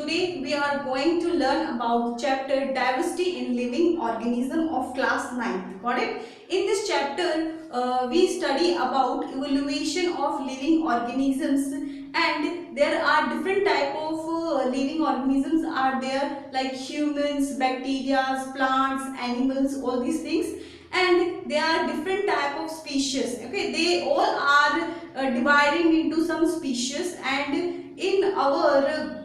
today we are going to learn about chapter diversity in living organism of class 9th. Got it? In this chapter, we study about evaluation of living organisms, and there are different type of living organisms are there, like humans, bacteria, plants, animals, all these things. And there are different type of species. Okay, they all are dividing into some species, and in our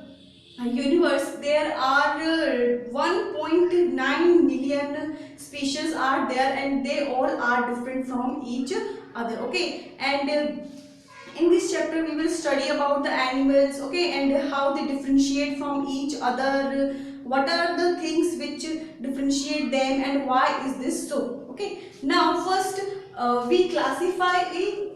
universe there are 1.9 million species are there, and they all are different from each other. Okay, and in this chapter we will study about the animals, okay, and how they differentiate from each other, what are the things which differentiate them, and why is this so. Okay, now first we classify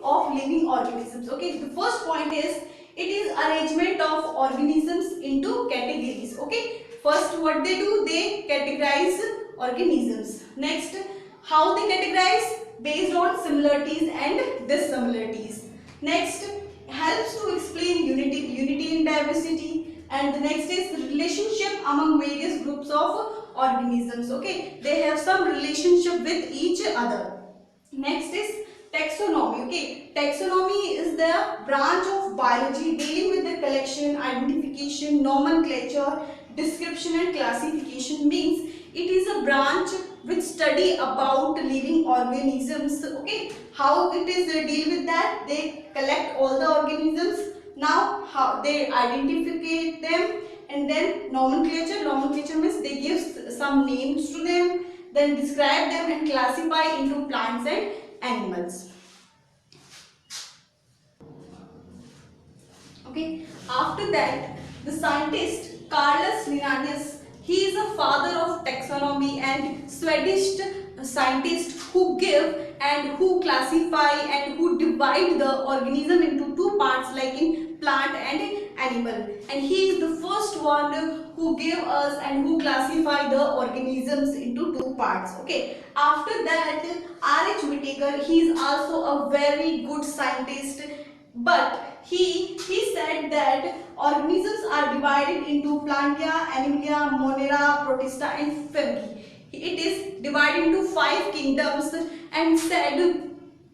of living organisms. Okay, the first point is it is arrangement of organisms into categories. Okay, first what they do, they categorize organisms. Next, how they categorize, based on similarities and dissimilarities. Next, helps to explain unity in diversity. And the next is the relationship among various groups of organisms. Okay, they have some relationship with each other. Next is taxonomy. Okay, taxonomy is the branch of biology dealing with the collection, identification, nomenclature, description and classification. Means it is a branch which study about living organisms. Okay, how it is they deal with that, they collect all the organisms. Now how they identify them, and then nomenclature means they give some names to them, then describe them and classify into plants and animals. Okay, after that the scientist Carlos Linnaeus, he is a father of taxonomy and Swedish scientist who give and who classify and who divide the organism into two parts, like in plant and animal, and he is the first one who gave us and who classify the organisms into two parts. Okay, after that R.H. Whittaker, he is also a very good scientist, but he said that organisms are divided into Plantae, Animalia, Monera, Protista and Fungi. It is divided into 5 kingdoms, and said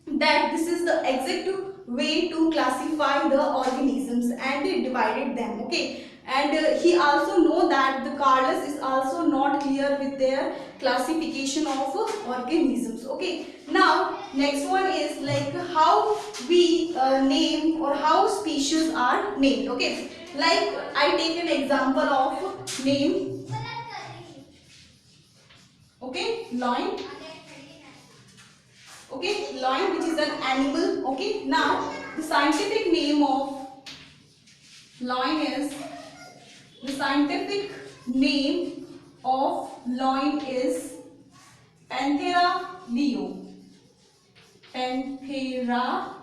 that this is the exact way to classify the organisms, and he divided them. Okay, and he also know that the Carlos is also not clear with their classification of organisms. Okay, now next one is like how we name or how species are named. Okay, like I take an example of name. Okay, lion. Okay, lion, which is an animal. Okay, now the scientific name of lion is, the scientific name of lion is Panthera leo. Panthera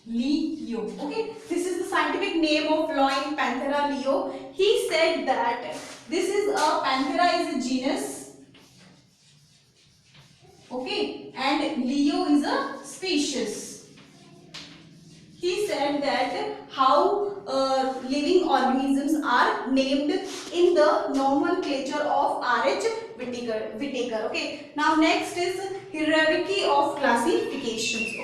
leo. Okay, this is the scientific name of lion, Panthera leo. He said that this is a Panthera is a genus. Okay, and Leo is a species. He said that how living organisms are named in the nomenclature of R.H. Whittaker. Okay, now next is hierarchy of classifications.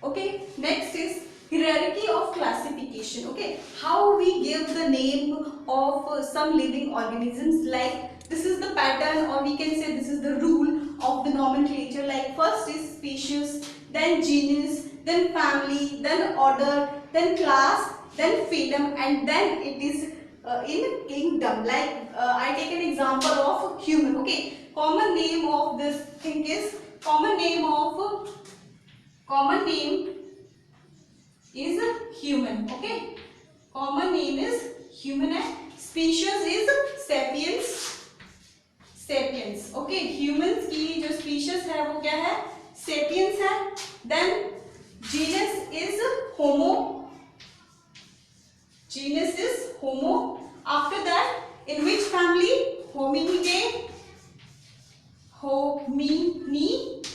Okay, next is hierarchy of classification. Okay, how we give the name of some living organisms, like this is the pattern, or we can say this is the rule of the nomenclature. Like first is species, then genus, then family, then order, then class, then phylum, and then it is in kingdom. Like I take an example of human. Okay, common name of this thing is common name is human. Okay, common name is human, and species is sapiens. Okay, humans की जो species है वो क्या है, sapiens है. Then genus is Homo, genus is Homo. After that in which family, Hominidae, Hominidae.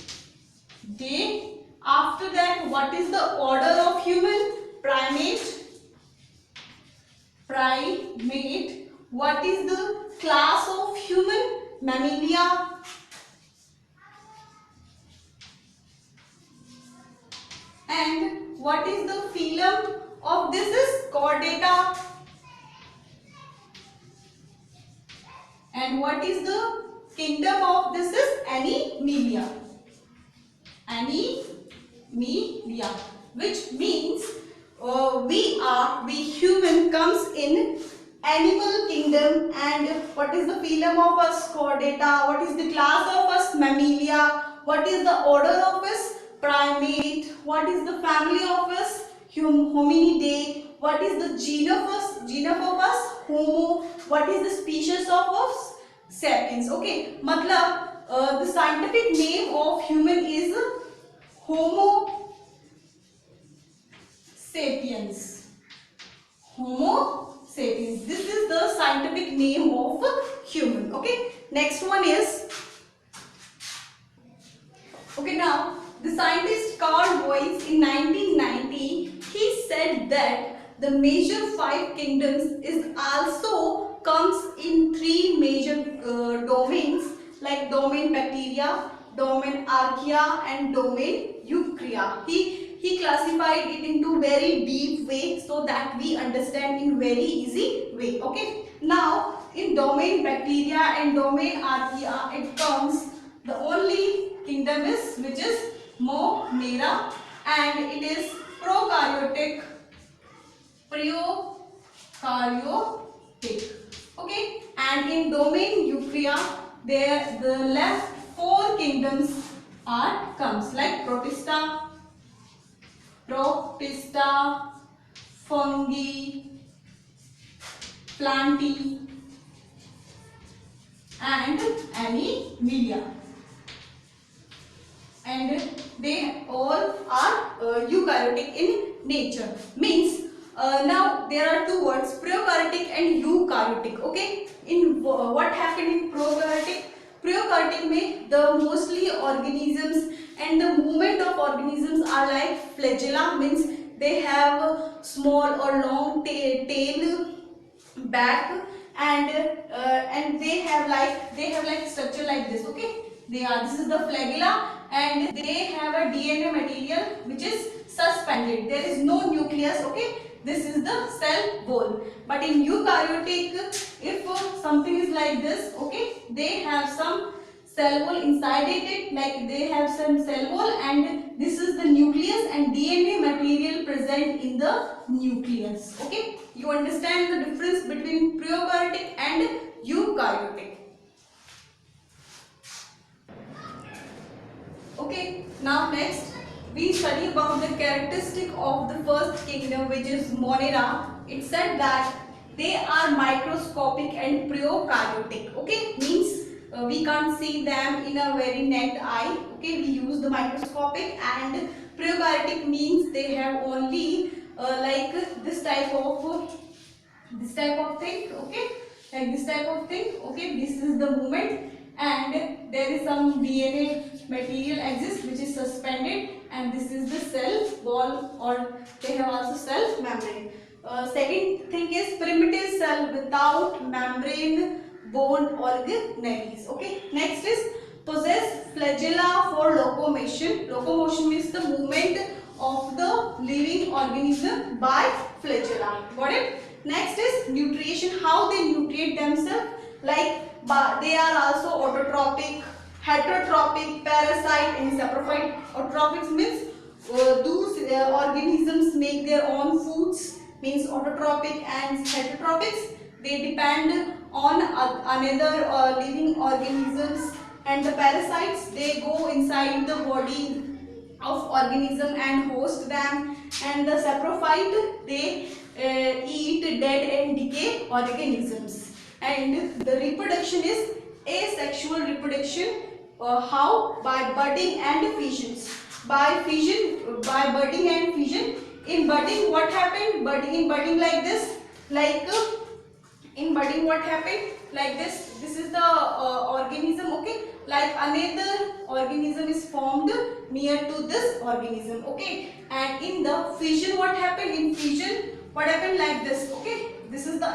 After that what is the order of human, primate. What is the class of human? Mammalia. And what is the phylum of this is Chordata. And what is the kingdom of this is Animalia. Animalia, which means we human comes in animal kingdom. And what is the phylum of us? Chordata. What is the class of us? Mammalia. What is the order of us? Primate. What is the family of us? Hominidae. What is the genus of us? Homo. What is the species of us? Sapiens. Okay, मतलब the scientific name of human is Homo sapiens. Homo sapiens. This is the scientific name of human. Okay. Next one is, okay, now the scientist Carl Woese in 1990 he said that the major five kingdoms is also comes in three major domains, like domain bacteria, domain archaea and domain eukarya. He classified it into very deep way so that we understand in very easy way. Okay, now in domain bacteria and domain archaea it comes, the only kingdom is which is Monera, and it is prokaryotic. Okay, and in domain eukarya there the left four kingdoms are comes, like protista, fungi, plantae and animalia, and they all are eukaryotic in nature. Means now there are two words, prokaryotic and eukaryotic. Okay, in what happened in prokaryotic? Prokaryotic में the mostly organisms and the movement of organisms are like flagella, means they have a small or long tail, back, and they have like structure like this. Okay, this is the flagella, and they have a DNA material which is suspended. There is no nucleus. Okay, this is the cell wall. But in eukaryotic, if something is like this, okay, they have some cell wall inside it, like they have some cell wall, and this is the nucleus and DNA material present in the nucleus. Okay, you understand the difference between prokaryotic and eukaryotic. Okay, now next we study about the characteristic of the first kingdom, which is Monera. It said that they are microscopic and prokaryotic. Okay, means we can't see them in a very naked eye. Okay, we use the microscopic, and prokaryotic means they have only like this type of thing. Okay, like this type of thing. Okay, this is the movement, and there is some DNA material exists which is suspended, and this is the cell wall, or they have also cell membrane. Second thing is primitive cell without membrane bone organelles. Okay, next is possess flagella for locomotion. Locomotion means the movement of the living organism by flagella. Got it? Next is nutrition, how they nutrient themselves, like they are also autotrophic, heterotrophic, parasite and saprophyte. Autotrophic means those organisms make their own foods, means autotrophic, and heterotropics they depend on another living organisms, and the parasites they go inside the body of organism and host them, and the saprophyte they eat dead and decay organisms. And the reproduction is asexual reproduction. How? By budding and fissions. By budding and fission. In budding, what happened? In budding like this, like in budding what happened? Like this. This is the organism. Okay, like another organism is formed near to this organism. Okay, and in the fission what happened? In fission what happened? Like this. Okay, this is the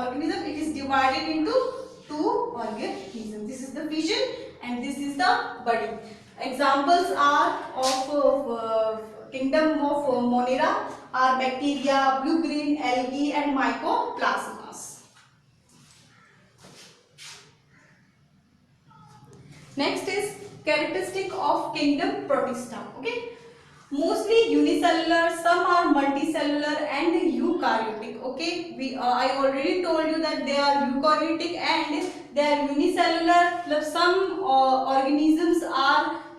organism. It is divided into two organisms. This is the fission and this is the body. Examples are of kingdom of Monera are bacteria, blue-green algae and mycoplasmas. Next is characteristic of kingdom Protista. Okay, mostly unicellular, some are multicellular and eukaryotic. Okay, I already told you that they are eukaryotic and they are unicellular. Some organisms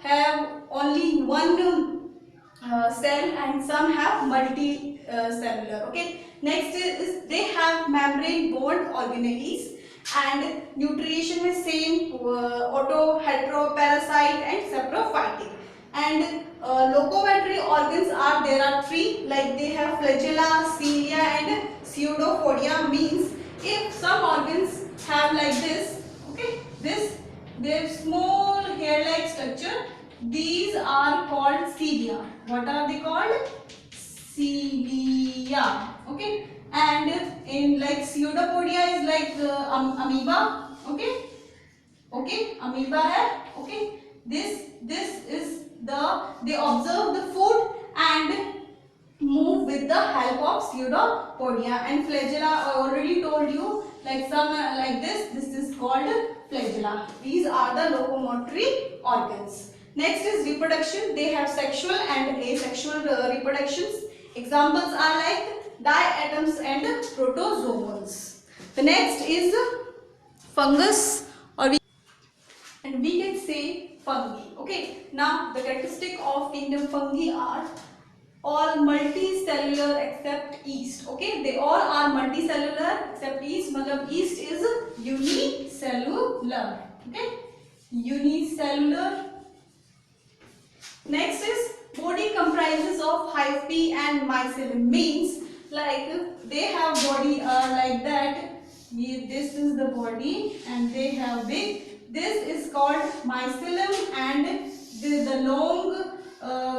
have only one cell and some have multi-cellular. Okay, next is they have membrane bound organelles and nutrition is same auto, hetero, parasite and saprophytic. And locomotory organs there are three, like they have flagella, cilia and pseudopodia. Means if some organs have like this, okay, they have small hair-like structure. These are called cilia. What are they called? Cilia. Okay. And in like pseudopodia is like amoeba. Okay. Okay. Amoeba hai. Okay. This is they observe the food and move with the help of pseudopodia. And flagella, I already told you, like some like this is called flagella. These are the locomotory organs. Next is reproduction. They have sexual and asexual reproductions. Examples are like diatoms and protozoans. The next is fungus, and we can say fungi. Okay, now the characteristic of kingdom fungi are all multicellular except yeast. Okay, they all are multicellular except yeast. Matlab yeast is unicellular. Okay, unicellular. Next is body comprises of hyphae and mycelium. Means like they have body like that. This is the body and they have big. This is called mycelium and the long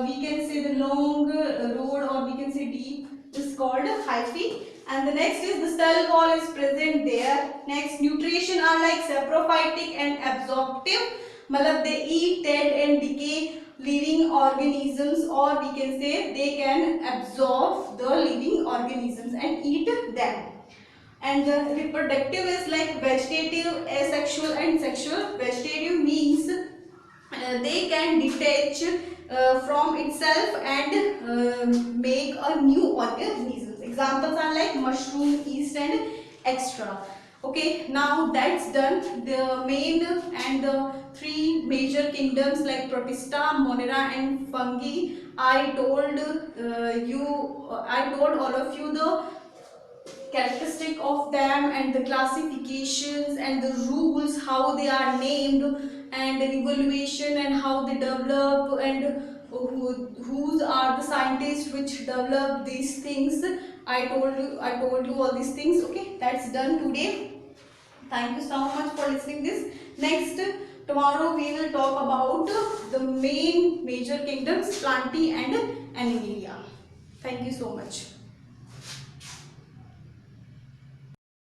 we can say the long road or we can say deep is called hyphae. And the next is the cell wall is present there. Next, nutrition are like saprophytic and absorptive. Matlab they eat dead and decay living organisms, or we can say they can absorb the living organisms and eat them. And the reproductive is like vegetative, asexual and sexual. Vegetative means they can detach from itself and make a new organism. Examples are like mushroom, yeast and extra. Okay, now that's done. The main and the three major kingdoms like Protista, Monera and fungi. I told all of you the characteristic of them and the classifications and the rules, how they are named, and the evaluation and how they develop, and whose are the scientists which develop these things. I told you all these things. Okay, that's done today. Thank you so much for listening this. Next, tomorrow we will talk about the main major kingdoms, Plantae and Animalia. Thank you so much.